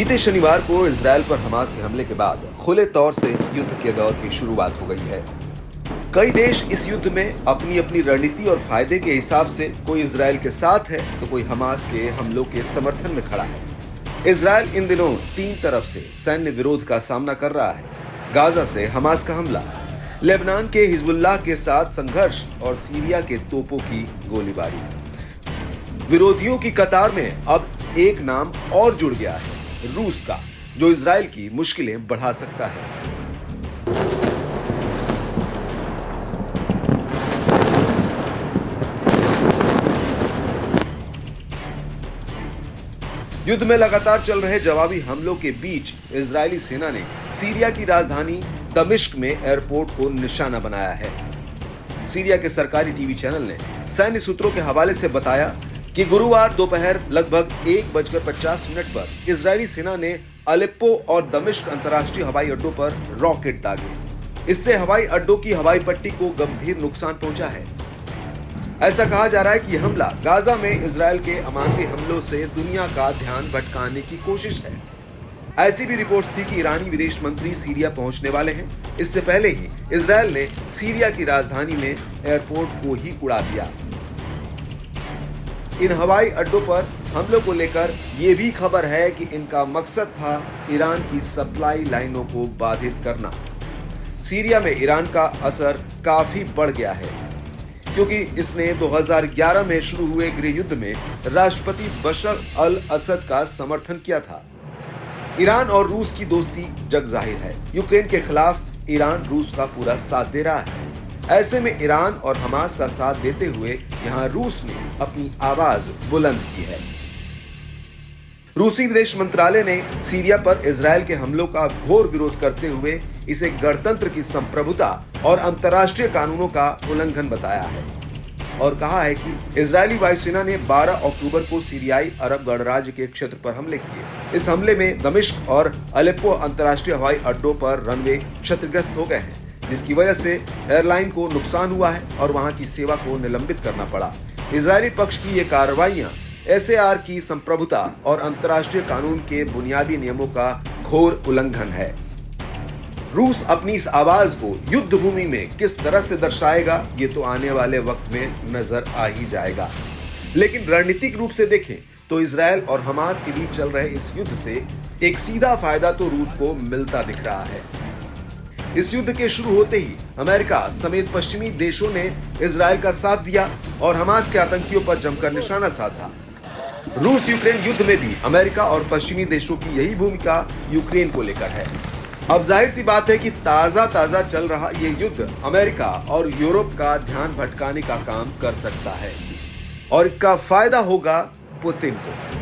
बीते शनिवार को इजरायल पर हमास के हमले के बाद खुले तौर से युद्ध के दौर की शुरुआत हो गई है। कई देश इस युद्ध में अपनी अपनी रणनीति और फायदे के हिसाब से कोई इजरायल के साथ है तो कोई हमास के हमलों के समर्थन में खड़ा है। इजरायल इन दिनों तीन तरफ से सैन्य विरोध का सामना कर रहा है। गाजा से हमास का हमला, लेबनान के हिजबुल्लाह के साथ संघर्ष और सीरिया के तोपों की गोलीबारी। विरोधियों की कतार में अब एक नाम और जुड़ गया है, रूस का, जो इजरायल की मुश्किलें बढ़ा सकता है। युद्ध में लगातार चल रहे जवाबी हमलों के बीच इजरायली सेना ने सीरिया की राजधानी दमिश्क में एयरपोर्ट को निशाना बनाया है। सीरिया के सरकारी टीवी चैनल ने सैन्य सूत्रों के हवाले से बताया कि गुरुवार दोपहर लगभग 1:50 पर इजरायली सेना ने अलेप्पो और दमिश्क अंतर्राष्ट्रीय हवाई अड्डों पर रॉकेट दागे। इससे हवाई अड्डों की हवाई पट्टी को गंभीर नुकसान पहुंचा है। ऐसा कहा जा रहा है कि हमला गाजा में इजरायल के अमानवीय हमलों से दुनिया का ध्यान भटकाने की कोशिश है। ऐसी भी रिपोर्ट्स थी कि ईरानी विदेश मंत्री सीरिया पहुंचने वाले हैं। इससे पहले ही इजरायल ने सीरिया की राजधानी में एयरपोर्ट को ही उड़ा दिया। इन हवाई अड्डों पर हमलों को लेकर यह भी खबर है कि इनका मकसद था ईरान की सप्लाई लाइनों को बाधित करना। सीरिया में ईरान का असर काफी बढ़ गया है क्योंकि इसने 2011 में शुरू हुए गृह युद्ध में राष्ट्रपति बशर अल असद का समर्थन किया था। ईरान और रूस की दोस्ती जग जाहिर है। यूक्रेन के खिलाफ ईरान रूस का पूरा साथ दे रहा है। ऐसे में ईरान और हमास का साथ देते हुए यहां रूस ने अपनी आवाज बुलंद की है। रूसी विदेश मंत्रालय ने सीरिया पर इजरायल के हमलों का घोर विरोध करते हुए इसे गणतंत्र की संप्रभुता और अंतर्राष्ट्रीय कानूनों का उल्लंघन बताया है और कहा है कि इजरायली वायुसेना ने 12 अक्टूबर को सीरियाई अरब गणराज्य के क्षेत्र पर हमले किए। इस हमले में दमिश्क और अलेप्पो अंतर्राष्ट्रीय हवाई अड्डों पर रनवे क्षतिग्रस्त हो गए हैं, जिसकी वजह से एयरलाइन को नुकसान हुआ है और वहां की सेवा को निलंबित करना पड़ा। इजरायली पक्ष की ये कार्रवाइयां एसएआर की संप्रभुता और अंतर्राष्ट्रीय कानून के बुनियादी नियमों का घोर उल्लंघन है। रूस अपनी इस आवाज को युद्ध भूमि में किस तरह से दर्शाएगा, ये तो आने वाले वक्त में नजर आ ही जाएगा। लेकिन रणनीतिक रूप से देखें तो इजरायल और हमास के बीच चल रहे इस युद्ध से एक सीधा फायदा तो रूस को मिलता दिख रहा है। इस युद्ध के शुरू होते ही अमेरिका समेत पश्चिमी देशों ने इजरायल का साथ दिया और हमास के आतंकियों पर जमकर निशाना साधा। रूस यूक्रेन युद्ध में भी अमेरिका और पश्चिमी देशों की यही भूमिका यूक्रेन को लेकर है। अब जाहिर सी बात है कि ताजा चल रहा ये युद्ध अमेरिका और यूरोप का ध्यान भटकाने का काम कर सकता है और इसका फायदा होगा पुतिन को।